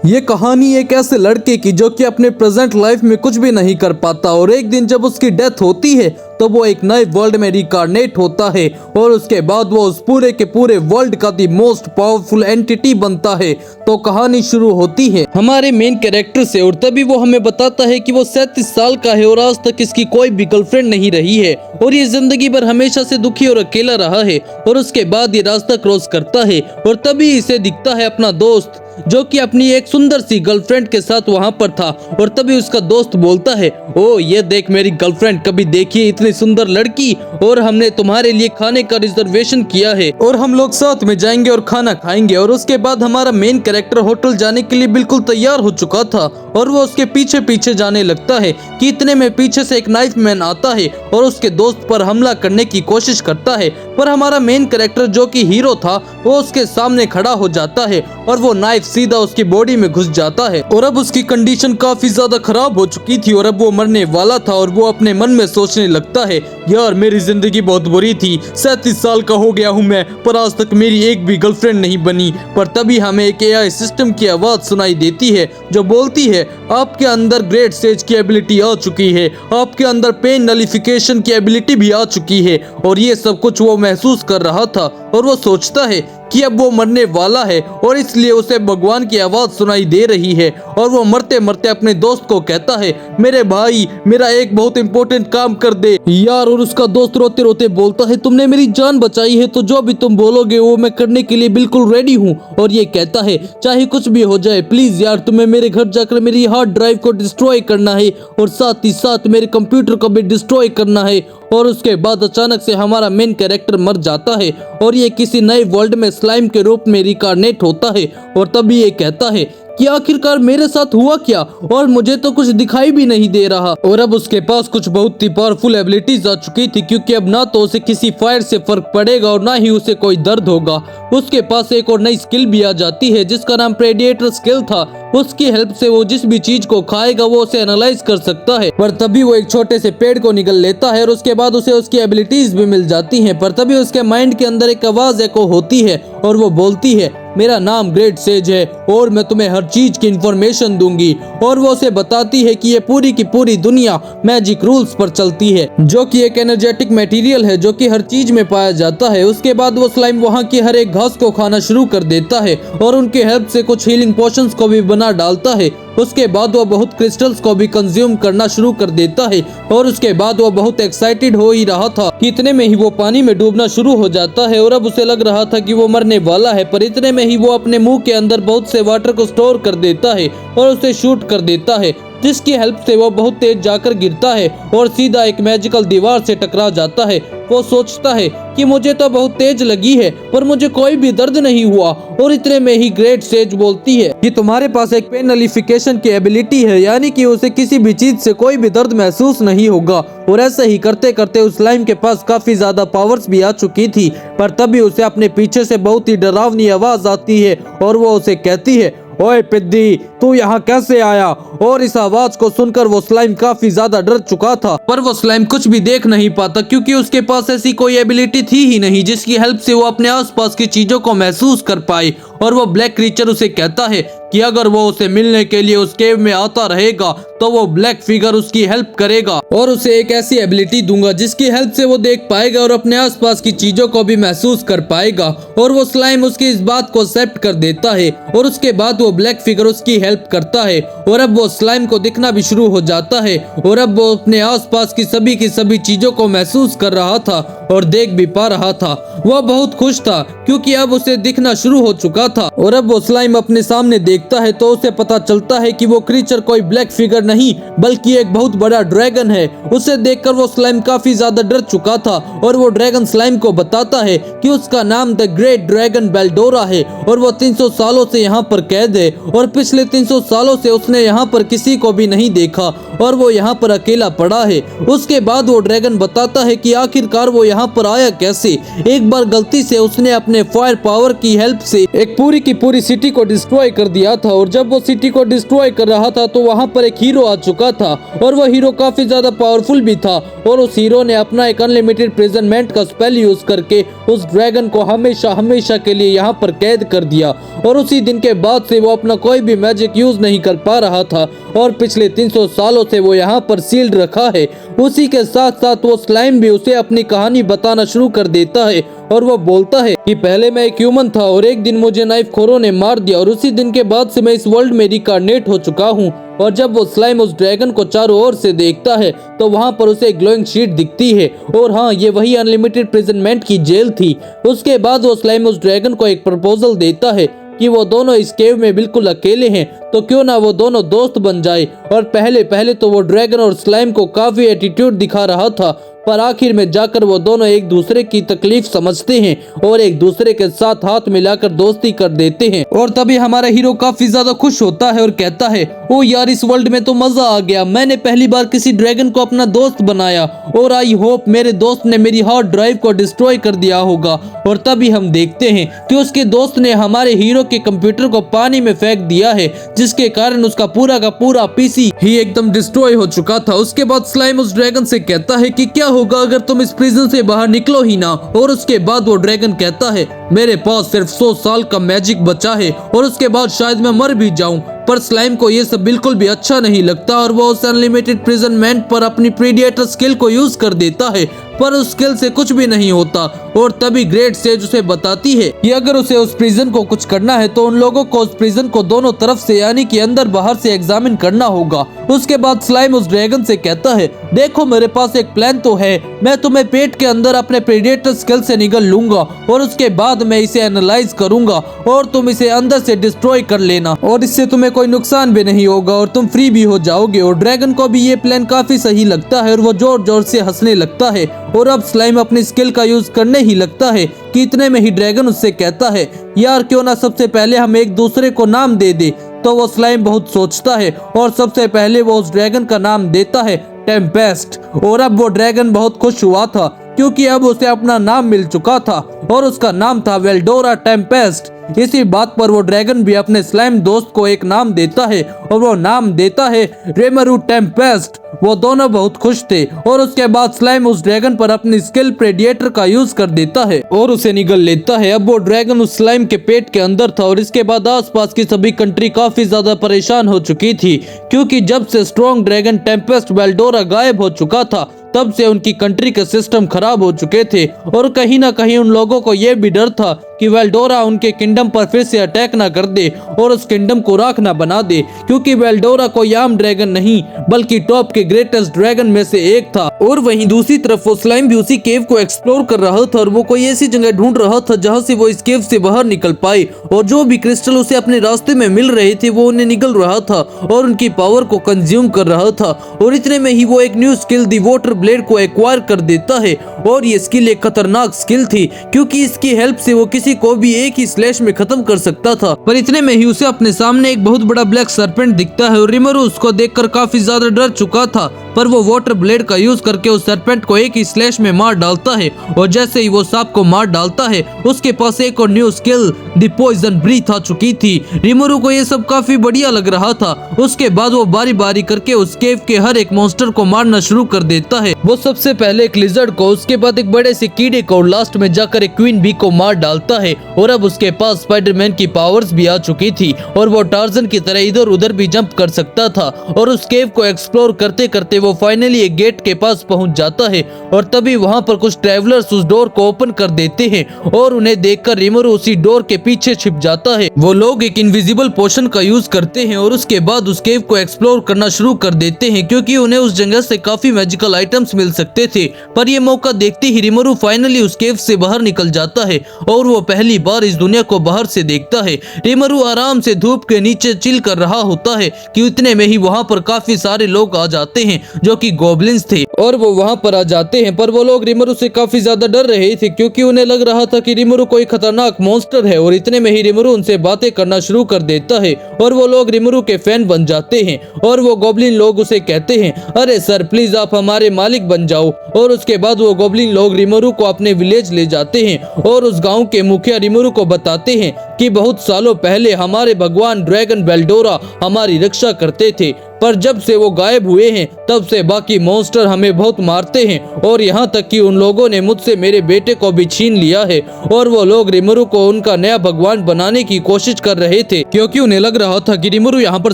ये कहानी एक ऐसे लड़के की जो कि अपने प्रेजेंट लाइफ में कुछ भी नहीं कर पाता और एक दिन जब उसकी डेथ होती है तो वो एक नए वर्ल्ड में रिकार्नेट होता है और उसके बाद वो उस पूरे के पूरे वर्ल्ड का दी मोस्ट पावरफुल एंटिटी बनता है। तो कहानी शुरू होती है हमारे मेन कैरेक्टर से और तभी वो हमें बताता है कि वो 37 साल का है और आज तक इसकी कोई भी गर्लफ्रेंड नहीं रही है और ये जिंदगी भर हमेशा से दुखी और अकेला रहा है। और उसके बाद ये रास्ता क्रॉस करता है और तभी इसे दिखता है अपना दोस्त जो कि अपनी एक सुंदर सी गर्लफ्रेंड के साथ वहां पर था। और तभी उसका दोस्त बोलता है, ओ ये देख मेरी गर्लफ्रेंड, कभी देखी इतनी सुंदर लड़की, और हमने तुम्हारे लिए खाने का रिजर्वेशन किया है और हम लोग साथ में जाएंगे और खाना खाएंगे। और उसके बाद हमारा मेन कैरेक्टर होटल जाने के लिए बिल्कुल तैयार हो चुका था और वो उसके पीछे पीछे जाने लगता है कि इतने में पीछे से एक नाइफ मैन आता है और उसके दोस्त पर हमला करने की कोशिश करता है। पर हमारा मेन कैरेक्टर जो कि हीरो था वो उसके सामने खड़ा हो जाता है और वो नाइफ सीधा उसकी बॉडी में घुस जाता है। और अब उसकी कंडीशन काफी ज्यादा खराब हो चुकी थी और अब वो मरने वाला था और वो अपने मन में सोचने लगता है, यार मेरी जिंदगी बहुत बुरी थी, 37 साल का हो गया हूँ मैं, पर आज तक मेरी एक भी गर्लफ्रेंड नहीं बनी। पर तभी हमें एक एआई सिस्टम की आवाज सुनाई देती है जो बोलती है, आपके अंदर ग्रेट स्टेज की एबिलिटी आ चुकी है, आपके अंदर पेन नलिफिकेशन की एबिलिटी भी आ चुकी है। और ये सब कुछ वो महसूस कर रहा था और वो सोचता है कि अब वो मरने वाला है और इसलिए उसे भगवान की आवाज सुनाई दे रही है। और वो मरते मरते अपने दोस्त को कहता है, मेरे भाई मेरा एक बहुत इंपॉर्टेंट काम कर दे यार। और उसका दोस्त रोते रोते बोलता है, तुमने मेरी जान बचाई है तो जो भी तुम बोलोगे वो मैं करने के लिए बिल्कुल रेडी हूँ। और ये कहता है, चाहे कुछ भी हो जाए प्लीज यार, तुम्हें मेरे घर जाकर मेरी हार्ड ड्राइव को डिस्ट्रॉय करना है और साथ ही साथ मेरे कंप्यूटर को भी डिस्ट्रॉय करना है। और उसके बाद अचानक से हमारा मेन कैरेक्टर मर जाता है और ये किसी नए वर्ल्ड में स्लाइम के रूप में रिकार्नेट होता है। और तभी ये कहता है कि आखिरकार मेरे साथ हुआ क्या और मुझे तो कुछ दिखाई भी नहीं दे रहा। और अब उसके पास कुछ बहुत ही पावरफुल एबिलिटीज आ चुकी थी क्योंकि अब ना तो उसे किसी फायर से फर्क पड़ेगा और ना ही उसे कोई दर्द होगा। उसके पास एक और नई स्किल भी आ जाती है जिसका नाम प्रेडिएटर स्किल था। उसकी हेल्प से वो जिस भी चीज को खाएगा वो उसे एनालाइज कर सकता है। पर तभी वो एक छोटे से पेड़ को निगल लेता है और उसके बाद उसे उसकी एबिलिटीज भी मिल जाती हैं। पर तभी उसके माइंड के अंदर एक आवाज एको होती है और वो बोलती है, मेरा नाम ग्रेट सेज है और मैं तुम्हें हर चीज की इंफॉर्मेशन दूंगी। और वो उसे बताती है कि ये पूरी की पूरी दुनिया मैजिक रूल्स पर चलती है जो कि एक एनर्जेटिक मटेरियल है जो कि हर चीज में पाया जाता है। उसके बाद वो स्लाइम वहाँ की हर एक घास को खाना शुरू कर देता है और उनके हेल्प से कुछ हीलिंग पोशंस को भी बना डालता है। उसके बाद वो बहुत क्रिस्टल्स को भी कंज्यूम करना शुरू कर देता है और उसके बाद वो बहुत एक्साइटेड हो ही रहा था कि इतने में ही वो पानी में डूबना शुरू हो जाता है। और अब उसे लग रहा था कि वो मरने वाला है, पर इतने में ही वो अपने मुंह के अंदर बहुत से वाटर को स्टोर कर देता है और उसे शूट कर देता है जिसकी हेल्प से वो बहुत तेज जाकर गिरता है और सीधा एक मैजिकल दीवार से टकरा जाता है। वो सोचता है कि मुझे तो बहुत तेज लगी है पर मुझे कोई भी दर्द नहीं हुआ। और इतने में ही ग्रेट सेज बोलती है कि तुम्हारे पास एक पेन नलिफिकेशन की एबिलिटी है, यानी कि उसे किसी भी चीज से कोई भी दर्द महसूस नहीं होगा। और ऐसे ही करते करते उस स्लाइम के पास काफी ज्यादा पावर्स भी आ चुकी थी। पर तभी उसे अपने पीछे से बहुत ही डरावनी आवाज आती है और वो उसे कहती है, ओए पिद्दी तू यहाँ कैसे आया। और इस आवाज को सुनकर वो स्लाइम काफी ज्यादा डर चुका था पर वो स्लाइम कुछ भी देख नहीं पाता क्योंकि उसके पास ऐसी कोई एबिलिटी थी ही नहीं जिसकी हेल्प से वो अपने आसपास की चीजों को महसूस कर पाए। और वो ब्लैक क्रीचर उसे कहता है कि अगर वो उसे मिलने के लिए उस केव में आता रहेगा तो वो ब्लैक फिगर उसकी हेल्प करेगा और उसे एक ऐसी एबिलिटी दूंगा जिसकी हेल्प से वो देख पाएगा और अपने आसपास की चीजों को भी महसूस कर पाएगा। और वो स्लाइम उसकी इस बात को एक्सेप्ट कर देता है और उसके बाद वो ब्लैक फिगर उसकी हेल्प करता है। और अब वो स्लाइम को दिखना भी शुरू हो जाता है और अब वो अपने आसपास की सभी चीजों को महसूस कर रहा था और देख भी पा रहा था। वो बहुत खुश था क्योंकि अब उसे दिखना शुरू हो चुका था। और अब वो स्लाइम अपने सामने देखता है तो उसे पता चलता है कि वो क्रीचर कोई ब्लैक फिगर नहीं बल्कि एक बहुत बड़ा ड्रैगन है। उसे देखकर वो स्लाइम काफी ज्यादा डर चुका था और वो ड्रैगन स्लाइम को बताता है कि उसका नाम द ग्रेट ड्रैगन बेल्डोरा है और वो 300 सालों से यहाँ पर कैद है और पिछले 300 सालों से उसने यहाँ पर किसी को भी नहीं देखा और वो यहाँ पर अकेला पड़ा है। उसके बाद वो ड्रैगन बताता है कि आखिरकार वो यहाँ पर आया कैसे। एक बार गलती से उसने अपने फायर पावर की हेल्प से एक एक पूरी की पूरी सिटी को डिस्ट्रॉय कर दिया था। और जब वो सिटी को डिस्ट्रॉय कर रहा था तो वहाँ पर एक हीरो आ चुका था और वो हीरो काफी ज्यादा पावरफुल भी था। और उस हीरो ने अपना एक अनलिमिटेड प्रिजनमेंट का स्पेल यूज करके उस ड्रैगन को हमेशा हमेशा के लिए यहाँ पर कैद कर दिया। और उसी दिन के बाद से वो अपना कोई भी मैजिक यूज नहीं कर पा रहा था और पिछले 300 सालों से वो यहाँ पर सील्ड रखा है। उसी के साथ साथ वो स्लाइम भी उसे अपनी कहानी बताना शुरू कर देता है और वो बोलता है कि पहले मैं एक ह्यूमन था और एक दिन मुझे नाइफ खोरों ने मार दिया और उसी दिन के बाद से मैं इस वर्ल्ड में रिकार्नेट हो चुका हूँ। और जब वो स्लाइम उस ड्रैगन को चारों ओर से देखता है तो वहाँ पर उसे ग्लोइंग शीट दिखती है और हाँ, ये वही अनलिमिटेड प्रिजनमेंट की जेल थी। उसके बाद वो स्लाइम उस ड्रैगन को एक प्रपोजल देता है कि वो दोनों इस केव में बिल्कुल अकेले हैं तो क्यों ना वो दोनों दोस्त बन जाए। और पहले तो वो ड्रैगन और स्लाइम को काफी एटीट्यूड दिखा रहा था, पर आखिर में जाकर वो दोनों एक दूसरे की तकलीफ समझते हैं और एक दूसरे के साथ हाथ मिलाकर दोस्ती कर देते हैं। और तभी हमारा हीरो काफी ज्यादा खुश होता है और कहता है, ओ यार, इस वर्ल्ड में तो मजा आ गया, मैंने पहली बार किसी ड्रैगन को अपना दोस्त बनाया और आई होप मेरे दोस्त ने मेरी हार्ड ड्राइव को डिस्ट्रॉय कर दिया होगा। और तभी हम देखते हैं कि उसके दोस्त ने हमारे हीरो के कंप्यूटर को पानी में फेंक दिया है, जिसके कारण उसका पूरा का पूरा पीसी ही एकदम डिस्ट्रॉय हो चुका था। उसके बाद स्लाइम उस ड्रैगन से कहता है कि क्या होगा अगर तुम इस प्रिजन से बाहर निकलो ही ना। और उसके बाद वो ड्रैगन कहता है, मेरे पास सिर्फ 100 साल का मैजिक बचा है और उसके बाद शायद मैं मर भी जाऊं। पर स्लाइम को ये सब बिल्कुल भी अच्छा नहीं लगता और वो उस अनलिमिटेड प्रिजनमेंट पर अपनी प्रीडिएटर स्किल को यूज कर देता है, पर उस स्किल से कुछ भी नहीं होता। और तभी ग्रेट सेज उसे बताती है कि अगर उसे उस प्रिजन को कुछ करना है तो उन लोगों को उस प्रिजन को दोनों तरफ से यानी कि अंदर बाहर से एग्जामिन करना होगा। उसके बाद स्लाइम उस ड्रैगन से कहता है, देखो मेरे पास एक प्लान तो है, मैं तुम्हें पेट के अंदर अपने प्रीडिएटर स्किल से निगल लूंगा और उसके बाद मैं इसे एनालाइज करूंगा और तुम इसे अंदर से डिस्ट्रॉय कर लेना और इससे तुम्हें कोई नुकसान भी नहीं होगा और तुम फ्री भी हो जाओगे। और ड्रैगन को भी ये प्लान काफी सही लगता है और वो जोर जोर से हंसने लगता है। और अब स्लाइम अपनी स्किल का यूज करने ही लगता है कि इतने में ही ड्रैगन उससे कहता है, यार क्यों ना सबसे पहले हम एक दूसरे को नाम दे दे। तो वो स्लाइम बहुत सोचता है और सबसे पहले वो उस ड्रैगन का नाम देता है टेम्पेस्ट। और अब वो ड्रैगन बहुत खुश हुआ था क्योंकि अब उसे अपना नाम मिल चुका था और उसका नाम था वेल्डोरा टेम्पेस्ट। इसी बात पर वो ड्रैगन भी अपने स्लाइम दोस्त को एक नाम देता है और वो नाम देता है रेमरू टेम्पेस्ट। वो दोनों बहुत खुश थे और उसके बाद स्लाइम उस ड्रैगन पर अपनी स्किल प्रेडिएटर का यूज कर देता है और उसे निगल लेता है। अब वो ड्रैगन उस स्लाइम के पेट के अंदर था और इसके बाद आसपास की सभी कंट्री काफी ज्यादा परेशान हो चुकी थी क्योंकि जब से स्ट्रॉन्ग ड्रैगन टेम्पेस्ट वेल्डोरा गायब हो चुका था तब से उनकी कंट्री के सिस्टम खराब हो चुके थे। और कहीं ना कहीं उन लोगों को यह भी डर था कि वेल्डोरा उनके किंगडम पर फिर से अटैक ना कर दे और उस किंगडम को राख ना बना दे, क्योंकि वेल्डोरा कोई आम ड्रैगन नहीं बल्कि टॉप के ग्रेटेस्ट ड्रैगन में से एक था। और वहीं दूसरी तरफ वो स्लाइम भी उसी केव को एक्सप्लोर कर रहा था और वो कोई ऐसी जगह ढूंढ रहा था जहाँ से वो इस केव से बाहर निकल पाए और जो भी क्रिस्टल उसे अपने रास्ते में मिल रहे थे वो उन्हें निगल रहा था और उनकी पावर को कंज्यूम कर रहा था। और इतने में ही वो एक new skill the water blade को एक्वायर कर देता है और ये स्किल एक खतरनाक स्किल थी क्योंकि इसकी हेल्प से वो किसी को भी एक ही स्लैश में खत्म कर सकता था। पर इतने में ही उसे अपने सामने एक बहुत बड़ा ब्लैक सर्पेंट दिखता है और रिमरू उसको देखकर काफी ज्यादा डर चुका था, पर वो वाटर ब्लेड का यूज करके उस सर्पेंट को एक ही स्लैश में मार डालता है। और जैसे ही वो सांप को मार डालता है उसके पास एक और new skill the poison breath आ चुकी थी। रिमरू को ये सब काफी बढ़िया लग रहा था। उसके बाद वो बारी बारी करके उस केव के हर एक मॉन्स्टर को मारना शुरू कर देता है। वो सबसे पहले एक लिजर्ड को, उसके बाद एक बड़े से कीड़े को और लास्ट में जाकर एक क्वीन बी को मार डालता है। और अब उसके पास स्पाइडरमैन की पावर्स भी आ चुकी थी और वो टार्जन की तरह इधर उधर भी जंप कर सकता था। और उस केव को एक्सप्लोर करते करते वो फाइनली एक गेट के पास पहुंच जाता है और तभी वहां पर कुछ ट्रैवलर्स उस डोर को ओपन कर देते हैं और उन्हें देखकर रिमरू उसी डोर के पीछे छिप जाता है। वो लोग एक इनविजिबल पोशन का यूज करते हैं और उसके बाद उस केव को एक्सप्लोर करना शुरू कर देते हैं क्योंकि उन्हें उस जगह से काफी मैजिकल आइटम्स मिल सकते थे। पर ये मौका देखते ही रिमरू फाइनली उस केव से बाहर निकल जाता है और वो पहली बार इस दुनिया को बाहर से देखता है। रिमरू आराम से धूप के नीचे चिल कर रहा होता है कि इतने में ही वहां पर काफी सारे लोग आ जाते हैं जो कि गॉब्लिन्स थे, और वो वहाँ पर आ जाते हैं। पर वो लोग रिमरू से काफी ज्यादा डर रहे थे क्योंकि उन्हें लग रहा था कि रिमरू कोई खतरनाक मॉन्स्टर है। और इतने में ही रिमरू उनसे बातें करना शुरू कर देता है और वो लोग रिमरू के फैन बन जाते हैं। और वो गॉब्लिन लोग उसे कहते हैं, अरे सर प्लीज आप हमारे मालिक बन जाओ। और उसके बाद वो गॉब्लिन लोग रिमरू को अपने विलेज ले जाते हैं और उस गांव के मुखिया रिमरू को बताते हैं कि बहुत सालों पहले हमारे भगवान ड्रैगन बेल्डोरा हमारी रक्षा करते थे, पर जब से वो गायब हुए हैं तब से बाकी मॉन्स्टर हमें बहुत मारते हैं और यहाँ तक कि उन लोगों ने मुझसे मेरे बेटे को भी छीन लिया है। और वो लोग रिमरू को उनका नया भगवान बनाने की कोशिश कर रहे थे क्योंकि उन्हें लग रहा था कि रिमरू यहाँ पर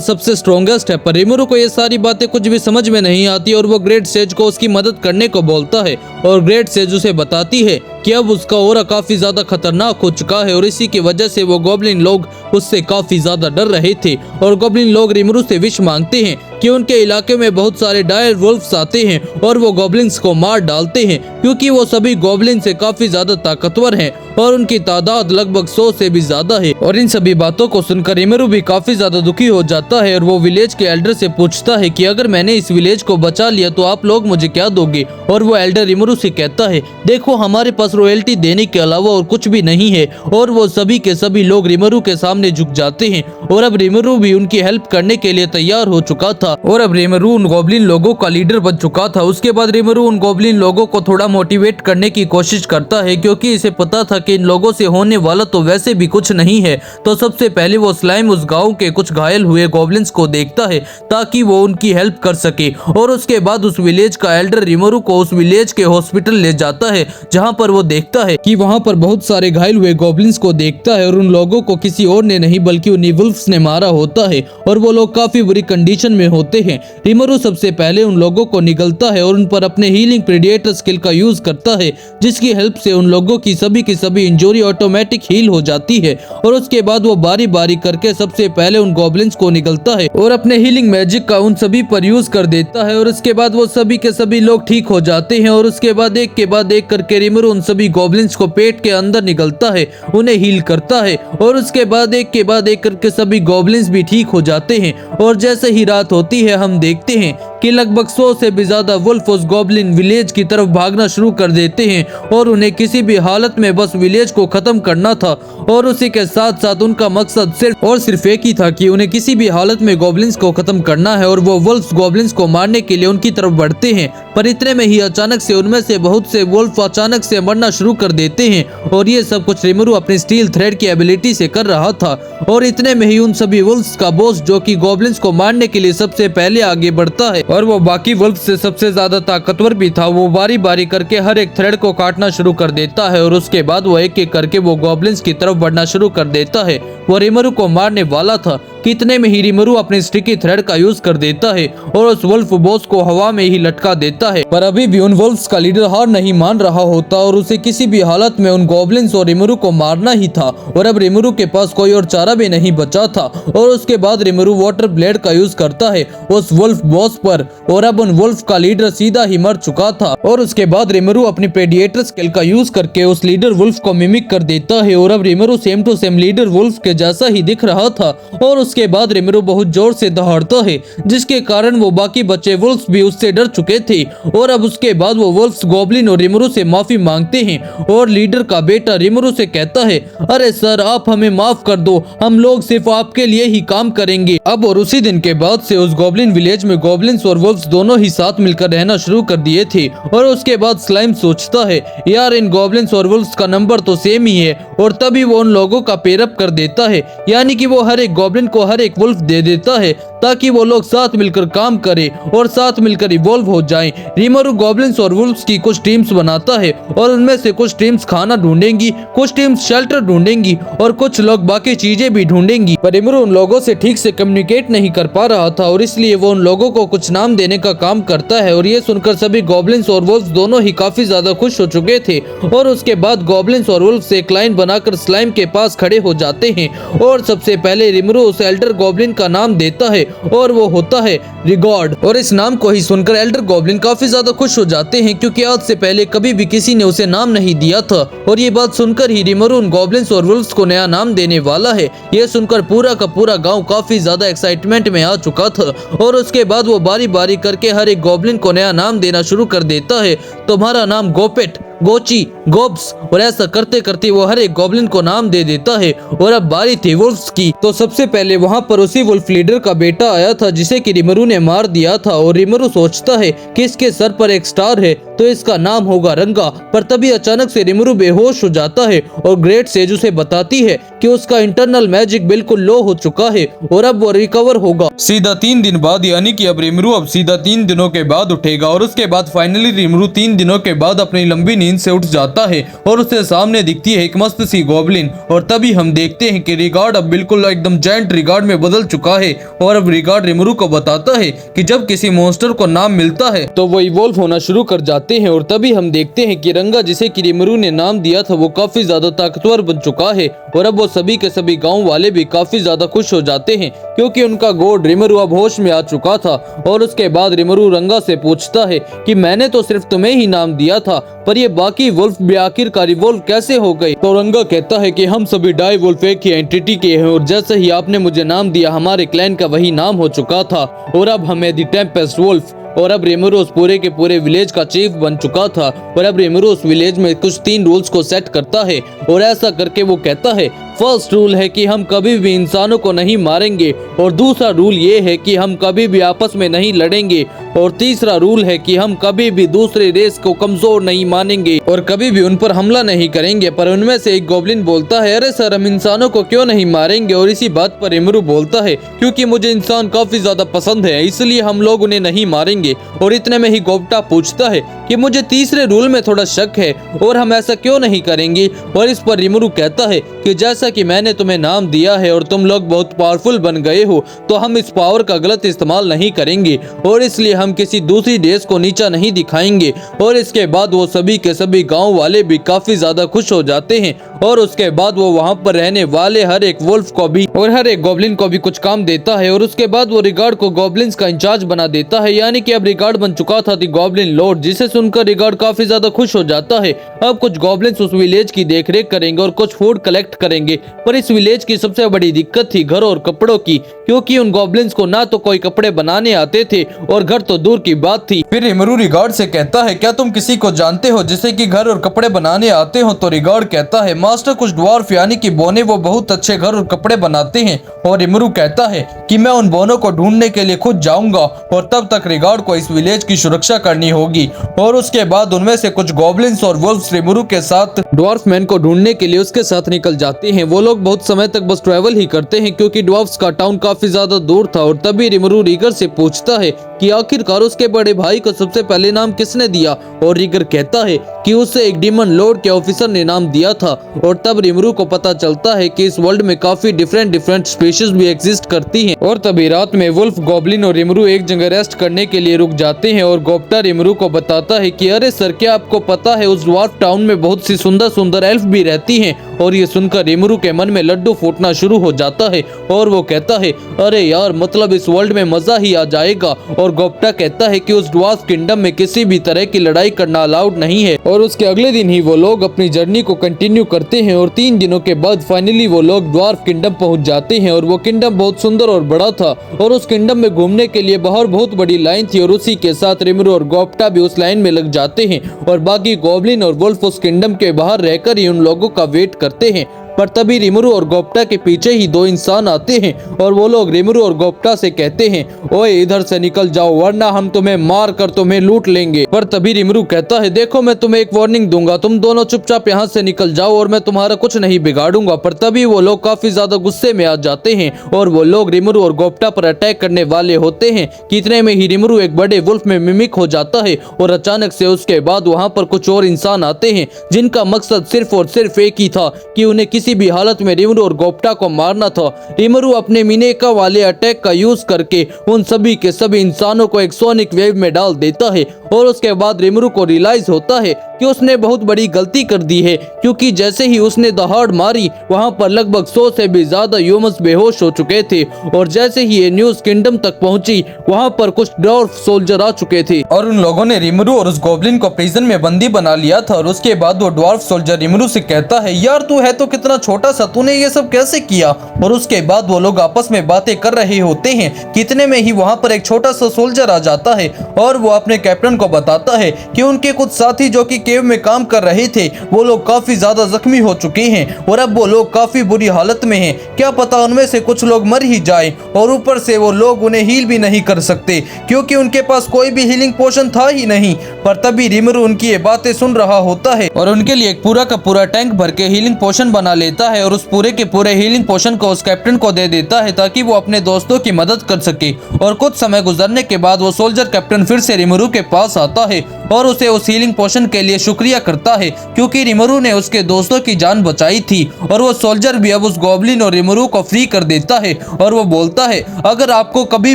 सबसे स्ट्रॉन्गेस्ट है। पर रिमरू को ये सारी बातें कुछ भी समझ में नहीं आती और वो ग्रेट सेज को उसकी मदद करने को बोलता है और ग्रेट सेज उसे बताती है कि अब उसका ऑरा काफी ज्यादा खतरनाक हो चुका है और इसी की वजह से वो गॉब्लिन लोग उससे काफी ज्यादा डर रहे थे। और गॉब्लिन लोग रिमरू से विश मांगते हैं कि उनके इलाके में बहुत सारे डायर वुल्फ्स आते हैं और वो गॉब्लिन्स को मार डालते हैं क्योंकि वो सभी गॉब्लिन से काफी ज्यादा ताकतवर हैं और उनकी तादाद लगभग 100 से भी ज्यादा है। और इन सभी बातों को सुनकर रिमरू भी काफी ज्यादा दुखी हो जाता है और वो विलेज के एल्डर से पूछता है कि अगर मैंने इस विलेज को बचा लिया तो आप लोग मुझे क्या दोगे। और वो एल्डर रिमरू से कहता है, देखो हमारे पास रॉयल्टी देने के अलावा और कुछ भी नहीं है। और वो सभी के सभी लोग रिमरू के सामने झुक जाते हैं और अब रिमरू भी उनकी हेल्प करने के लिए तैयार हो चुका था और अब रिमरू उन गॉब्लिन लोगों का लीडर बन चुका था। उसके बाद रिमरू उन गॉब्लिन लोगों को थोड़ा मोटिवेट करने की कोशिश करता है क्योंकि इसे पता था कि इन लोगों से होने वाला तो वैसे भी कुछ नहीं है। तो सबसे पहले वो स्लाइम उस गांव के कुछ घायल हुए गॉब्लिन्स को देखता है ताकि वो उनकी हेल्प कर सके। और उसके बाद उस विलेज का एल्डर रिमरू को उस विलेज के हॉस्पिटल ले जाता है जहां पर वो देखता है कि वहां पर बहुत सारे घायल हुए गॉब्लिन्स को देखता है और उन लोगों को किसी और ने नहीं बल्कि उन्हीं वुल्फ्स ने मारा होता है और वो लोग काफी बुरी कंडीशन में होते हैं। रिमरू सबसे पहले उन लोगों को निगलता है और उन पर अपने हीलिंग प्रेडिएटर स्किल का यूज करता है जिसकी हेल्प से उन लोगों की सभी इंजरी ऑटोमेटिक हील हो जाती है। और उसके बाद वो बारी बारी करके सबसे पहले उन गॉब्लिन्स को निगलता है और अपने हीलिंग मैजिक का उन सभी पर यूज कर देता है और उसके बाद वो सभी के सभी लोग ठीक हो जाते हैं। और उसके बाद एक के बाद एक करके रिमरू उन सभी गॉब्लिन्स को पेट के अंदर निगलता है, उन्हें हील करता है और उसके बाद एक करके सभी गॉब्लिन्स भी ठीक हो जाते हैं। और जैसे ही रात होती है हम देखते हैं कि लगभग 100 से भी ज्यादा वुल्फ उस गॉब्लिन विलेज की तरफ भागना शुरू कर देते हैं और उन्हें किसी भी हालत में बस विलेज को खत्म करना था। और उसी के साथ साथ उनका मकसद सिर्फ एक ही था कि उन्हें किसी भी हालत में गॉब्लिन्स को खत्म करना है। और वो वुल्फ्स गॉब्लिन्स को मारने के लिए उनकी तरफ बढ़ते हैं पर इतने में ही अचानक से उनमें से बहुत से वुल्फ अचानक से मरना शुरू कर देते हैं और ये सब कुछ रिमरू अपनी स्टील थ्रेड की एबिलिटी से कर रहा था। और इतने में ही उन सभी वुल्फ्स का बॉस जो कि गॉब्लिन्स को मारने के लिए सबसे पहले आगे बढ़ता है और वो बाकी वुल्फ से सबसे ज्यादा ताकतवर भी था। वो बारी बारी करके हर एक थ्रेड को काटना शुरू कर देता है और उसके बाद वो एक एक करके वो गॉब्लिन्स की तरफ बढ़ना शुरू कर देता है। वो रिमरू को मारने वाला था कि इतने में ही रिमरू अपने स्टिकी थ्रेड का यूज कर देता है और उस वुल्फ बॉस को हवा में ही लटका देता है। पर अभी भी उन वुल्फ्स का लीडर हार नहीं मान रहा होता और उसे किसी भी हालत में उन गॉब्लिन्स और रिमरू को मारना ही था। और अब रिमरू के पास कोई और चारा भी नहीं बचा था और उसके बाद रिमरू वाटर ब्लेड का यूज करता है उस वुल्फ बॉस पर और अब उन वुल्फ का लीडर सीधा ही मर चुका था। और उसके बाद रिमरू अपनी प्रेडिएटर स्किल का यूज करके उस लीडर वुल्फ को मिमिक कर देता है और अब Rimuru same to same leader wolf के जैसा ही दिख रहा था। और उसके बाद रिमरू बहुत जोर से दहाड़ता है जिसके कारण वो बाकी बचे वुल्फ्स भी उससे डर चुके थे। और अब उसके बाद वो वुल्फ्स गॉब्लिन और रिमरू से माफी मांगते हैं और लीडर का बेटा रिमरू से कहता है, अरे सर आप हमें माफ कर दो, हम लोग सिर्फ आपके लिए ही काम करेंगे। अब और उसी दिन के बाद से उस गॉब्लिन विलेज में गॉब्लिन्स और वुल्फ्स दोनों ही साथ मिलकर रहना शुरू कर दिए थे। और उसके बाद स्लाइम सोचता है, यार इन गॉब्लिन्स और वुल्फ्स का नंबर तो सेम ही है। और तभी वो उन लोगों का पेयरअप कर देता है, यानी कि वो हर एक गॉब्लिन को हर एक वुल्फ दे देता है ताकि वो लोग साथ मिलकर काम करें और साथ मिलकर इवॉल्व हो जाएं। रिमरू गॉब्लिन्स और वुल्फ्स की कुछ टीम्स बनाता है और उनमें से कुछ टीम्स खाना ढूंढेंगी, कुछ टीम्स शेल्टर ढूंढेंगी और कुछ लोग बाकी चीजें भी ढूंढेंगी। पर रिमरू उन लोगों से ठीक से कम्युनिकेट नहीं कर पा रहा था और इसलिए वो उन लोगों को कुछ नाम देने का काम करता है। और ये सुनकर सभी गॉब्लिन्स और वुल्फ्स दोनों ही काफी ज्यादा खुश हो चुके थे। और उसके बाद गॉब्लिन्स और वुल्फ्स एक लाइन बनाकर स्लाइम के पास खड़े हो जाते हैं और सबसे पहले रिमरू उस एल्डर गॉब्लिन का नाम देता है और वो होता है रिगार्ड। और इस नाम को ही सुनकर एल्डर गॉब्लिन काफी ज्यादा खुश हो जाते हैं, क्योंकि आज से पहले कभी भी किसी ने उसे नाम नहीं दिया था। और ये बात सुनकर ही रिमरू उन गॉब्लिन्स और वुल्व्स को नया नाम देने वाला है। ये सुनकर पूरा का पूरा गांव काफी ज्यादा एक्साइटमेंट में आ चुका था। और उसके बाद वो बारी बारी करके हर एक गॉब्लिन को नया नाम देना शुरू कर देता है। तुम्हारा नाम गोपेट, गोची, गोब्स, और ऐसा करते करते वो हर एक गॉब्लिन को नाम दे देता है। और अब बारी थी वुल्फ्स की। तो सबसे पहले वहाँ पर उसी वुल्फ लीडर का बेटा आया था जिसे कि रिमरू ने मार दिया था। और रिमरू सोचता है कि इसके सर पर एक स्टार है तो इसका नाम होगा रंगा। पर तभी अचानक से रिमरू बेहोश हो जाता है और ग्रेट सेज उसे बताती है कि उसका इंटरनल मैजिक बिल्कुल लो हो चुका है और अब वो रिकवर होगा सीधा 3 दिन बाद, यानी कि अब रिमरू अब सीधा 3 दिनों के बाद उठेगा। और उसके बाद फाइनली रिमरू 3 दिनों के बाद अपनी लंबी नींद से उठ जाता है और उसके सामने दिखती है एक मस्त सी गॉब्लिन। और तभी हम देखते हैं कि रिगार्ड अब बिल्कुल एकदम जायंट रिगार्ड में बदल चुका है। और अब रिगार्ड रिमरू को बताता है कि जब किसी मॉन्स्टर को नाम मिलता है तो वो इवॉल्व होना शुरू कर जाते हैं। और तभी हम देखते हैं कि रंगा, जिसे कि रिमरू ने नाम दिया था, वो काफी ज्यादा ताकतवर बन चुका है। और अब वो सभी के सभी गांव वाले भी काफी ज्यादा खुश हो जाते हैं, क्योंकि उनका गॉड रिमरू अब होश में आ चुका था। और उसके बाद रिमरू रंगा से पूछता है कि मैंने तो सिर्फ तुम्हें ही नाम दिया था, पर ये बाकी वुल्फ भी आखिरकार इवॉल्व कैसे हो गई। तो रंगा कहता है कि हम सभी डाई वुल्फ एक ही एंटिटी के हैं, और जैसे ही आपने मुझे नाम दिया हमारे क्लैन का वही नाम हो चुका था। और अब हमें द टेम्पेस्ट वुल्फ। और अब रिमरू उस पूरे के पूरे विलेज का चीफ बन चुका था। और अब रिमरू उस विलेज में कुछ 3 रूल्स को सेट करता है। और ऐसा करके वो कहता है, फर्स्ट रूल है कि हम कभी भी इंसानों को नहीं मारेंगे। और दूसरा रूल ये है कि हम कभी भी आपस में नहीं लड़ेंगे। और तीसरा रूल है कि हम कभी भी दूसरे रेस को कमजोर नहीं मानेंगे और कभी भी उन पर हमला नहीं करेंगे। पर उनमें से एक गॉब्लिन बोलता है, अरे सर, हम इंसानों को क्यों नहीं मारेंगे। और इसी बात पर रिमरू बोलता है, क्योंकि मुझे इंसान काफी ज्यादा पसंद है, इसलिए हम लोग उन्हें नहीं मारेंगे। और इतने में ही गोप्टा पूछता है कि मुझे तीसरे रूल में थोड़ा शक है और हम ऐसा क्यों नहीं करेंगे। और इस पर रिमरू कहता है कि जैसा कि मैंने तुम्हें नाम दिया है और तुम लोग बहुत पावरफुल बन गए हो, तो हम इस पावर का गलत इस्तेमाल नहीं करेंगे और इसलिए हम किसी दूसरी देश को नीचा नहीं दिखाएंगे। और इसके बाद वो सभी के सभी गांव वाले भी काफी ज्यादा खुश हो जाते हैं। और उसके बाद वो वहां पर रहने वाले हर एक वुल्फ को भी और हर एक गॉब्लिन को भी कुछ काम देता है। और उसके बाद वो रिगार्ड को गॉब्लिन्स का इंचार्ज बना देता है, यानी कि अब रिगार्ड बन चुका था द गॉब्लिन लॉर्ड, जिसे सुनकर रिगार्ड काफी ज्यादा खुश हो जाता है। अब कुछ गॉब्लिन्स उस विलेज की देखरेख करेंगे और कुछ फूड कलेक्ट करेंगे। पर इस विलेज की सबसे बड़ी दिक्कत थी घर और कपड़ों की, क्योंकि उन गॉब्लिन्स को ना तो कोई कपड़े बनाने आते थे और घर तो दूर की बात थी। फिर रिमरू रिगार्ड से कहता है, क्या तुम किसी को जानते हो जिसे कि घर और कपड़े बनाने आते हो। तो रिगार्ड कहता है, मास्टर, कुछ ड्वार्फ यानी कि बोने, वो बहुत अच्छे घर और कपड़े बनाते हैं। और रिमरू कहता है कि मैं उन बोनों को ढूंढने के लिए खुद जाऊंगा और तब तक रिगार्ड को इस विलेज की सुरक्षा करनी होगी। और उसके बाद उनमें से कुछ गॉब्लिन्स और वुल्फ्स रिमरू के साथ ड्वार्फ मैन को ढूंढने के लिए उसके साथ निकल जाते हैं। वो लोग बहुत समय तक बस ट्रैवल ही करते हैं, क्योंकि ड्वार्फ्स का टाउन काफी ज्यादा दूर था। और तभी रिमरू रीगर से पूछता है कि आखिरकार उसके बड़े भाई को सबसे पहले नाम किसने दिया। और रीगर कहता है कि उसे एक डीमन लॉर्ड के ऑफिसर ने नाम दिया था। और तब रिमरू को पता चलता है कि इस वर्ल्ड में काफी डिफरेंट स्पीशीज भी एग्जिस्ट करती हैं। और तभी रात में वुल्फ, गॉब्लिन और रिमरू एक जगह रेस्ट करने के लिए रुक जाते हैं। और गोप्टा रिमरू को बताता है कि अरे सर, क्या आपको पता है उस ड्वार्फ टाउन में बहुत सी सुंदर सुंदर एल्फ भी रहती हैं। और ये सुनकर रिमरू के मन में लड्डू फूटना शुरू हो जाता है और वो कहता है, अरे यार, मतलब इस वर्ल्ड में मजा ही आ जाएगा। और गोप्टा कहता है कि उस ड्वार्फ किंगडम में किसी भी तरह की लड़ाई करना अलाउड नहीं है। और उसके अगले दिन ही वो लोग अपनी जर्नी को कंटिन्यू करते हैं और 3 दिनों के बाद फाइनली वो लोग ड्वार्फ किंगडम पहुंच जाते हैं। और वो किंगडम बहुत सुंदर और बड़ा था और उस किंगडम में घूमने के लिए बाहर बहुत बड़ी लाइन थी। और उसी के साथ रिमरू और गोप्टा भी उस लाइन में लग जाते हैं और बाकी गॉब्लिन और वुल्फ उस किंगडम के बाहर रहकर ही उन लोगों का वेट करते हैं। पर तभी रिमरू और गोप्टा के पीछे ही 2 इंसान आते हैं और वो लोग रिमरू और गोप्टा से कहते हैं, ओए इधर से निकल जाओ वरना हम तुम्हें मार कर तुम्हें लूट लेंगे। पर तभी रिमरू कहता है, देखो मैं तुम्हें एक वार्निंग दूंगा, तुम दोनों चुपचाप यहाँ से निकल जाओ और मैं तुम्हारा कुछ नहीं बिगाड़ूंगा। पर तभी वो लोग काफी ज्यादा गुस्से में आ जाते हैं और वो लोग रिमरू और गोप्टा पर अटैक करने वाले होते हैं। कितने में ही रिमरू एक बड़े वुल्फ में मिमिक हो जाता है और अचानक से उसके बाद वहाँ पर कुछ और इंसान आते हैं जिनका मकसद सिर्फ और सिर्फ एक ही था कि उन्हें किसी भी हालत में रिमरू और गोप्टा को मारना था। रिमरू अपने मिनेका वाले अटैक का यूज करके उन सभी के सभी इंसानों को एक सोनिक वेव में डाल देता है और उसके बाद रिमरू को रियलाइज होता है कि उसने बहुत बड़ी गलती कर दी है, क्योंकि जैसे ही उसने दहाड़ मारी वहाँ पर लगभग 100 से भी ज्यादा ह्यूमंस बेहोश हो चुके थे। और जैसे ही ये न्यूज किंगडम तक पहुंची वहाँ पर कुछ ड्वार्फ सोल्जर आ चुके थे और उन लोगों ने रिमरू और उस गॉब्लिन को प्रिजन में बंदी बना लिया था। और उसके बाद वो ड्वार्फ सोल्जर रिमरू से कहता है, यार तू है तो कितना छोटा सा, तूने ये सब कैसे किया। और उसके बाद वो लोग आपस में बातें कर रहे होते हैं, कितने में ही वहाँ पर एक छोटा सा सोल्जर आ जाता है और वो अपने कैप्टन को बताता है कि उनके कुछ साथी जो कि केव में काम कर रहे थे वो लोग काफी ज्यादा जख्मी हो चुके हैं और अब वो लोग काफी बुरी हालत में हैं, क्या पता उनमें से कुछ लोग मर ही जाए। और ऊपर से वो लोग उन्हें हील भी नहीं कर सकते क्योंकि उनके पास कोई भी हीलिंग पोशन था ही नहीं। पर तभी रिमरू उनकी ये बातें सुन रहा होता है और उनके लिए एक पूरा का पूरा टैंक भर के हीलिंग पोशन बना लेता है और उस पूरे के पूरे हीलिंग पोशन को उस कैप्टन को दे देता है ताकि वो अपने दोस्तों की मदद कर सके। और कुछ समय गुजरने के बाद वो सोल्जर कैप्टन फिर से रिमरू के पास आता है और उसे उस हीलिंग पोशन के लिए शुक्रिया करता है क्योंकि रिमरू ने उसके दोस्तों की जान बचाई थी। और वो सोल्जर भी अब उस गॉब्लिन और रिमरू को फ्री कर देता है और वो बोलता है, अगर आपको कभी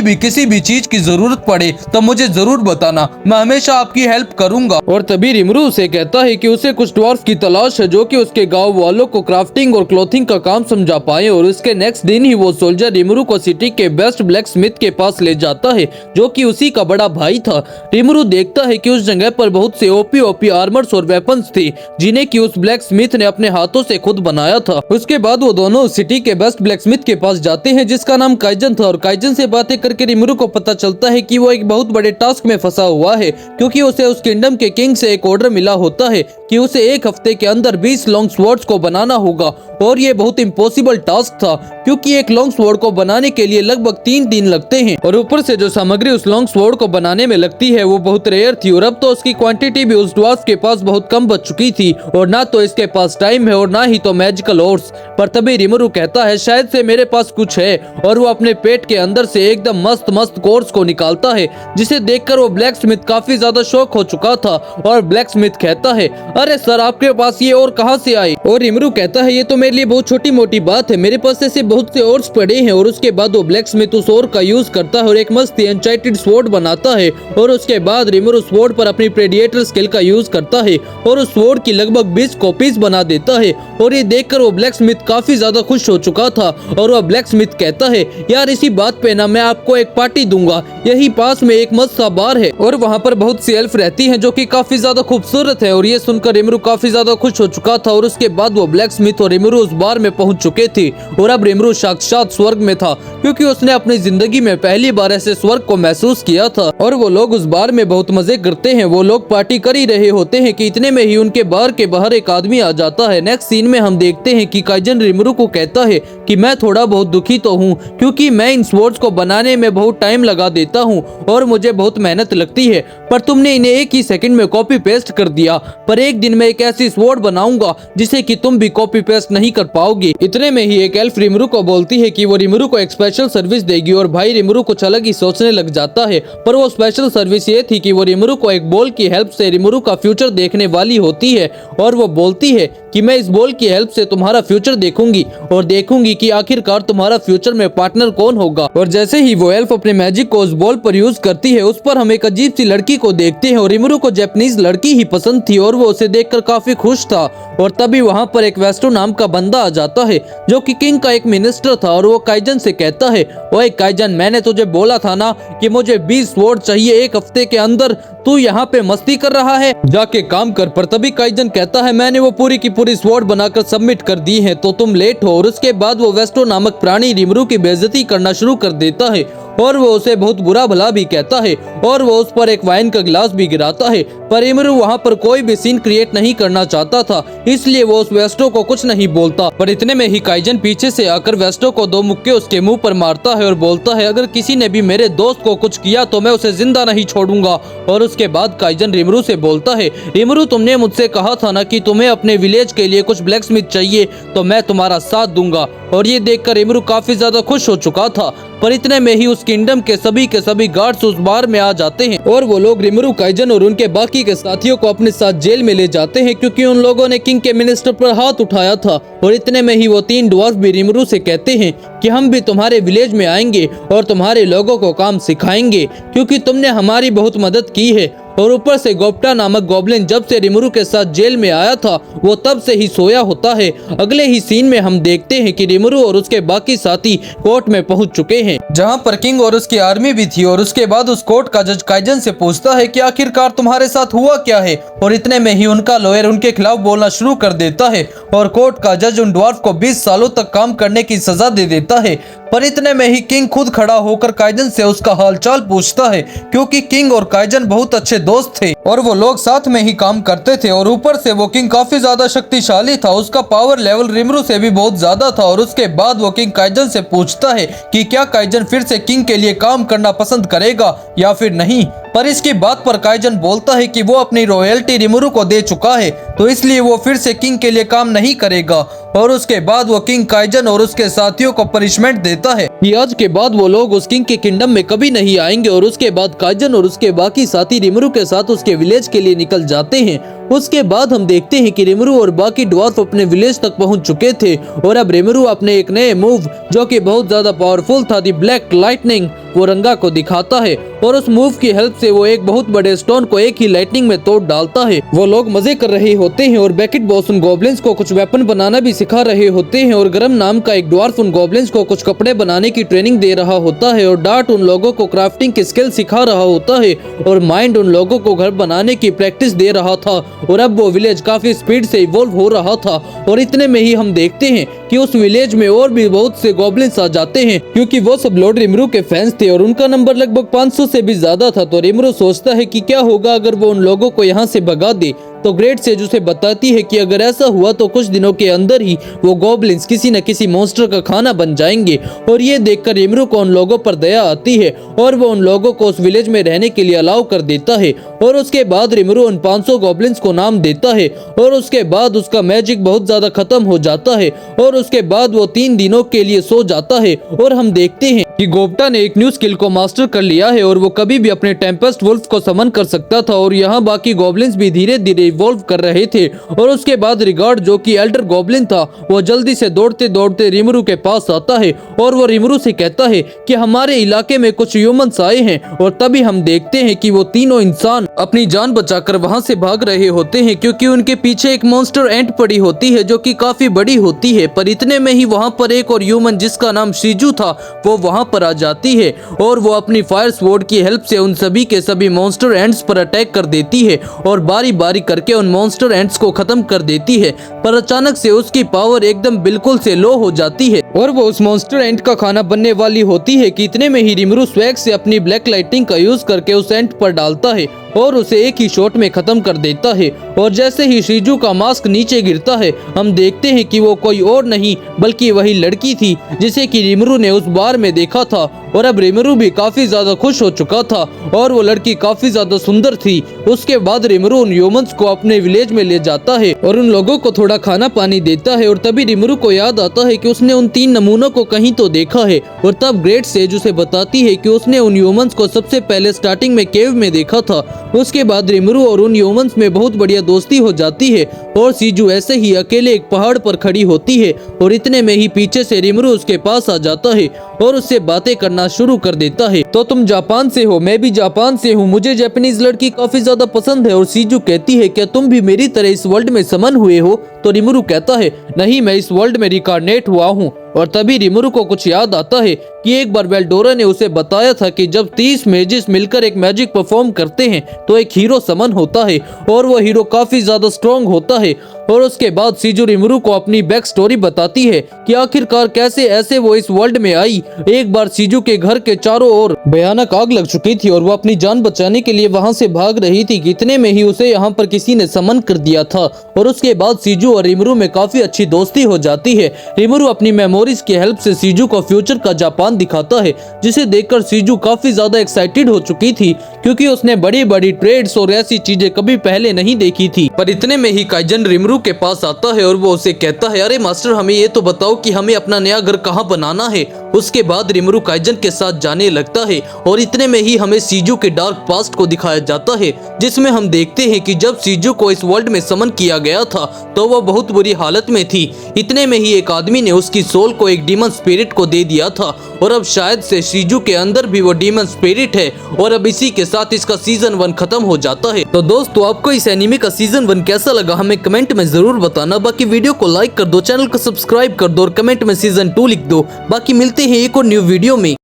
भी किसी भी चीज की जरूरत पड़े तो मुझे जरूर बताना, मैं हमेशा आपकी हेल्प करूंगा। और तभी रिमरू उसे कहता है कि उसे कुछ ड्वार्फ की तलाश है जो कि उसके गांव वालों को क्राफ्टिंग और क्लोथिंग का काम समझा पाए। और उसके नेक्स्ट दिन ही वो सोल्जर रिमरू को सिटी के बेस्ट ब्लैक स्मिथ के पास ले जाता है जो कि उसी का बड़ा भाई था। रिमरू देखता है कि उस जगह पर बहुत से ओपी आर्मर्स और वेपन्स थे जिन्हें कि उस ब्लैक स्मिथ ने अपने हाथों से खुद बनाया था। उसके बाद वो दोनों सिटी के बेस्ट ब्लैक स्मिथ के पास जाते हैं जिसका नाम काइजन था। और काइजन से बातें करके रिमरू को पता चलता है कि वो एक बहुत बड़े टास्क में फंसा हुआ है क्योंकि उसे उस किंगडम के किंग से एक ऑर्डर मिला होता है कि उसे एक हफ्ते के अंदर 20 लॉन्ग स्वॉर्ड्स को बनाना होगा। और ये बहुत इम्पॉसिबल टास्क था क्योंकि एक लॉन्ग स्वॉर्ड को बनाने के लिए लगभग 3 दिन लगते हैं और ऊपर से जो सामग्री उस लॉन्ग स्वॉर्ड को बनाने में लगती है वो बहुत रेयर थी और अब तो उसकी क्वांटिटी भी उस ड्वार्फ के पास बहुत कम बच चुकी थी और ना तो इसके पास टाइम है और ना ही तो मैजिकल हॉर्स। पर तभी रिमरू कहता है, शायद से मेरे पास कुछ है। और वो अपने पेट के अंदर से एकदम मस्त मस्त कोर्स को निकालता है जिसे देखकर वो ब्लैक स्मिथ काफी ज्यादा शॉक हो चुका था। और ब्लैक स्मिथ कहता है, अरे सर आपके पास ये और कहाँ से आए। और रिमरू कहता है, ये तो मेरे लिए बहुत छोटी मोटी बात है, मेरे पास ऐसे बहुत से ऑर्स पड़े हैं। और उसके बाद वो ब्लैक स्मिथ उस ऑर का यूज करता है और एक मस्त एन्चांटेड स्वॉर्ड बनाता है। और उसके बाद रिमरू स्वॉर्ड पर अपनी प्रेडिएटर स्किल का यूज करता है और उस स्वॉर्ड की लगभग 20 कॉपीज बना देता है। और ये देखकर वो ब्लैक स्मिथ काफी ज्यादा खुश हो चुका था और वह ब्लैक स्मिथ कहता है, यार इसी बात पे ना मैं आपको एक पार्टी दूंगा, यही पास में एक मस्त सा बार है और वहाँ पर बहुत सी एल्फ रहती हैं जो कि काफी ज्यादा खूबसूरत है। और ये सुनकर रिमरू काफी ज्यादा खुश हो चुका था और उसके बाद वो ब्लैक स्मिथ और रिमरू उस बार में पहुंच चुके थे। और अब रिमरू साक्षात स्वर्ग में था क्योंकि उसने अपनी जिंदगी में पहली बार ऐसे स्वर्ग को महसूस किया था। और वो लोग उस बार में बहुत मजे करते हैं, वो लोग पार्टी कर ही रहे होते हैं कि इतने में ही उनके बार के बाहर एक आदमी आ जाता है। नेक्स्ट सीन में हम देखते हैं कि काइजन रिमरू को कहता है कि मैं थोड़ा बहुत दुखी तो हूँ क्योंकि मैं इन स्वॉर्ड्स को बनाने में बहुत टाइम लगा देता हूँ और मुझे बहुत मेहनत लगती है, पर तुमने इन्हें एक ही सेकंड में कॉपी पेस्ट कर दिया। पर एक दिन मैं एक ऐसी स्वॉर्ड बनाऊंगा जिसे कि तुम भी कॉपी पेस्ट नहीं कर पाओगे। इतने में ही एक एल्फ रिमरू को बोलती है कि वो रिमरू को एक स्पेशल सर्विस देगी और भाई रिमरू कुछ अलग ही सोचने लग जाता है। पर वो स्पेशल सर्विस ये थी कि वो रिमरू को एक बॉल की हेल्प से रिमरू का फ्यूचर देखने वाली होती है और वो बोलती है कि मैं इस बॉल की हेल्प से तुम्हारा फ्यूचर देखूंगी और देखूंगी कि आखिरकार तुम्हारा फ्यूचर में पार्टनर कौन होगा। और जैसे ही वो एल्फ अपने मैजिक को उस बॉल पर यूज करती है उस पर हम एक अजीब सी लड़की को देखते हैं और रिमरू को जापानीज लड़की ही पसंद थी और वो उसे देखकर काफी खुश था। और तभी वहाँ पर एक वेस्टो नाम का बंदा आ जाता है जो कि किंग का एक मिनिस्टर था और वो काइजन से कहता है, ओए काइजन मैंने तुझे बोला था ना कि मुझे 20 स्वॉर्ड चाहिए एक हफ्ते के अंदर, तू यहाँ पे मस्ती कर रहा है, जाके काम कर। पर तभी काइजन कहता है, मैंने वो पूरी की पूरी स्वॉर्ड बनाकर सबमिट कर दी है तो तुम लेट हो। और उसके बाद वो वेस्टो नामक प्राणी रिमरू की बेइज्जती करना शुरू कर देता है और वो उसे बहुत बुरा भला भी कहता है और वो उस पर एक वाइन का गिलास भी गिराता है। पर रिमरू वहाँ पर कोई भी सीन क्रिएट नहीं करना चाहता था इसलिए वो उस वेस्टो को कुछ नहीं बोलता। पर इतने में ही काइजन पीछे से आकर वेस्टो को 2 मुक्के उसके मुंह पर मारता है और बोलता है, अगर किसी ने भी मेरे दोस्त को कुछ किया तो मैं उसे जिंदा नहीं छोड़ूंगा। और उसके बाद काइजन रिमरू से बोलता है, रिमरू तुमने मुझसे कहा था ना कि तुम्हें अपने विलेज के लिए कुछ ब्लैक स्मिथ चाहिए तो मैं तुम्हारा साथ दूंगा। और ये देखकर रिमरू काफी ज्यादा खुश हो चुका था। पर इतने में ही उस किंगडम के सभी गार्ड्स उस बार में आ जाते हैं और वो लोग रिमरू, काइजन और उनके बाकी के साथियों को अपने साथ जेल में ले जाते हैं क्योंकि उन लोगों ने किंग के मिनिस्टर पर हाथ उठाया था। और इतने में ही वो 3 ड्वार्फ भी रिमरू से कहते हैं कि हम भी तुम्हारे विलेज में आएंगे और तुम्हारे लोगों को काम सिखाएंगे क्योंकि तुमने हमारी बहुत मदद की है। और ऊपर से गोप्टा नामक गॉब्लिन जब से रिमुरु के साथ जेल में आया था वो तब से ही सोया होता है। अगले ही सीन में हम देखते हैं कि रिमुरु और उसके बाकी साथी कोर्ट में पहुंच चुके हैं, जहां पर किंग और उसकी आर्मी भी थी। और उसके बाद उस कोर्ट का जज काइजन से पूछता है कि आखिरकार तुम्हारे साथ हुआ क्या है, और इतने में ही उनका लॉयर उनके खिलाफ बोलना शुरू कर देता है और कोर्ट का जज उन ड्वार्फ को 20 सालों तक काम करने की सजा दे देता है। पर इतने में ही किंग खुद खड़ा होकर काइजन से उसका हालचाल पूछता है, क्योंकि किंग और काइजन बहुत अच्छे दोस्त थे और वो लोग साथ में ही काम करते थे। और ऊपर से वो किंग काफी ज्यादा शक्तिशाली था, उसका पावर लेवल रिमुरु से भी बहुत ज्यादा था। और उसके बाद वो किंग काइजन से पूछता है कि क्या काइजन फिर से किंग के लिए काम करना पसंद करेगा या फिर नहीं। पर इसकी बात पर काइजन बोलता है कि वो अपनी रॉयल्टी रिमुरु को दे चुका है, तो इसलिए वो फिर से किंग के लिए काम नहीं करेगा। और उसके बाद वो किंग काइजन और उसके साथियों को पनिशमेंट देता है कि आज के बाद वो लोग उस किंग के किंगडम में कभी नहीं आएंगे। और उसके बाद काइजन और उसके बाकी साथी रिमुरु के साथ उसके विलेज के लिए निकल जाते हैं। उसके बाद हम देखते हैं कि रिमुरु और बाकी ड्वार्फ अपने विलेज तक पहुंच चुके थे और अब रिमुरु अपने एक नए मूव जो कि बहुत ज्यादा पावरफुल था, दी ब्लैक लाइटनिंग, वो रंगा को दिखाता है। और उस मूव की हेल्प से वो एक बहुत बड़े स्टोन को एक ही लाइटनिंग में तोड़ डालता है। वो लोग मजे कर रहे होते हैं और बेकेट बॉस उन गॉब्लिन्स को कुछ वेपन बनाना भी सिखा रहे होते हैं। और गरम नाम का एक ड्वार्फ उन गॉब्लिन्स को कुछ कपड़े बनाने की ट्रेनिंग दे रहा होता है। और डार्ट उन लोगों को क्राफ्टिंग की स्किल सिखा रहा होता है और माइंड उन लोगों को घर बनाने की प्रैक्टिस दे रहा था। और अब वो विलेज काफी स्पीड से इवॉल्व हो रहा था। और इतने में ही हम देखते हैं कि उस विलेज में और भी बहुत से गॉब्लिन्स आ जाते हैं, क्योंकि वो सब लॉर्ड रिमुरु के फैंस थे और उनका नंबर लगभग 500 से भी ज्यादा था। तो रिमुरु सोचता है कि क्या होगा अगर वो उन लोगों को यहाँ से भगा दे। तो ग्रेट सेज उसे बताती है कि अगर ऐसा हुआ तो कुछ दिनों के अंदर ही वो गॉब्लिन्स किसी न किसी मॉन्स्टर का खाना बन जाएंगे। और ये देखकर रिमुरु को उन लोगों पर दया आती है और वो उन लोगों को उस विलेज में रहने के लिए अलाउ कर देता है। और उसके बाद रिमुरु उन 500 गॉब्लिन्स को नाम देता है और उसके बाद उसका मैजिक बहुत ज्यादा खत्म हो जाता है। और उसके बाद वो 3 दिनों के लिए सो जाता है। और हम देखते हैं कि गोप्टा ने एक न्यू स्किल को मास्टर कर लिया है और वो कभी भी अपने टेम्पेस्ट वुल्फ को समन कर सकता था। और यहाँ बाकी गॉब्लिन्स भी धीरे धीरे इवॉल्व कर रहे थे। और उसके बाद रिगार्ड जो कि एल्डर गॉब्लिन था वो जल्दी से दौड़ते दौड़ते रिमुरु के पास आता है और वो रिमुरु से कहता है कि हमारे इलाके में कुछ ह्यूमंस आए हैं। और तभी हम देखते हैं कि वो तीनों इंसान अपनी जान बचाकर वहां से भाग रहे होते हैं, क्योंकि उनके पीछे एक मॉन्स्टर एंट पड़ी होती है जो कि काफी बड़ी होती है। पर इतने में ही वहां पर एक और ह्यूमन जिसका नाम शिजू था वो वहां पर आ जाती है और वो अपनी फायर स्वॉर्ड की हेल्प से उन सभी के सभी मॉन्स्टर एंट्स पर अटैक कर देती है और बारी बारी करके उन मॉन्स्टर एंट्स को खत्म कर देती है। पर अचानक से उसकी पावर एकदम बिल्कुल से लो हो जाती है और वो उस मॉन्स्टर एंट का खाना बनने वाली होती है कि इतने में ही रिमुरु स्वैग से अपनी ब्लैक लाइटिंग का यूज करके उस एंट पर डालता है और उसे एक ही शॉट में खत्म कर देता है। और जैसे ही शिजू का मास्क नीचे गिरता है हम देखते हैं कि वो कोई और नहीं बल्कि वही लड़की थी जिसे कि रिमुरु ने उस बार में देखा था। और अब रिमुरु भी काफी ज्यादा खुश हो चुका था और वो लड़की काफी ज्यादा सुंदर थी। उसके बाद रिमुरु उन ह्यूमंस को अपने विलेज में ले जाता है और उन लोगों को थोड़ा खाना पानी देता है। और तभी रिमुरु को याद आता है कि उसने उन 3 नमूनों को कहीं तो देखा है। और तब ग्रेट सेज उसे बताती है कि उसने उन ह्यूमंस को सबसे पहले स्टार्टिंग में केव में देखा था। उसके बाद रिमुरु और उन ह्यूमंस में बहुत बढ़िया दोस्ती हो जाती है और शिजू ऐसे ही अकेले एक पहाड़ पर खड़ी होती है। और इतने में ही पीछे से रिमुरु उसके पास आ जाता है और उससे बातें करना शुरू कर देता है। तो तुम जापान से हो, मैं भी जापान से हूँ, मुझे जापानीज लड़की काफी ज्यादा पसंद है। और शिजू कहती है क्या तुम भी मेरी तरह इस वर्ल्ड में समन हुए हो? तो रिमुरु कहता है नहीं, मैं इस वर्ल्ड में रिकार्नेट हुआ हूँ। और तभी रिमुरु को कुछ याद आता है कि एक बार वेल्डोरा ने उसे बताया था कि जब 30 मेजिस मिलकर एक मैजिक परफॉर्म करते हैं तो एक हीरो समन होता है और वो हीरो काफी ज्यादा स्ट्रॉन्ग होता है। और उसके बाद शिजू रिमुरु को अपनी बैक स्टोरी बताती है कि आखिरकार कैसे ऐसे वो इस वर्ल्ड में आई। एक बार शिजू के घर के चारों ओर भयानक आग लग चुकी थी और वो अपनी जान बचाने के लिए वहां से भाग रही थी। इतने में ही उसे यहाँ पर किसी ने समन कर दिया था और उसके बाद शिजू और रिमुरु में काफी अच्छी दोस्ती हो जाती है। रिमुरु अपनी मेमोरीज की हेल्प से शिजू को फ्यूचर का जापान दिखाता है, जिसे देखकर शिजू काफी ज्यादा एक्साइटेड हो चुकी थी क्योंकि उसने बड़ी बड़ी ट्रेड्स और ऐसी चीजें कभी पहले नहीं देखी थी। पर इतने में ही काइजन रिमुरु के पास आता है और वो उसे कहता है अरे मास्टर, हमें ये तो बताओ कि हमें अपना नया घर कहाँ बनाना है। उसके बाद रिमुरु काइजन के साथ जाने लगता है और इतने में ही हमें शिजू के डार्क पास्ट को दिखाया जाता है, जिसमें हम देखते हैं कि जब शिजू को इस वर्ल्ड में समन किया गया था तो वो बहुत बुरी हालत में थी। इतने में ही एक आदमी ने उसकी सोल को एक डीमन स्पिरिट को दे दिया था और अब शायद से शिजू के अंदर भी वो डीमन स्पिरिट है और अब इसी के साथ इसका सीजन 1 खत्म हो जाता है। तो दोस्तों आपको इस एनीमे का सीजन 1 कैसा लगा हमें कमेंट में जरूर बताना। बाकी वीडियो को लाइक कर दो, चैनल को सब्सक्राइब कर दो और कमेंट में सीजन 2 लिख दो। बाकी मिलते हैं एक और न्यू वीडियो में।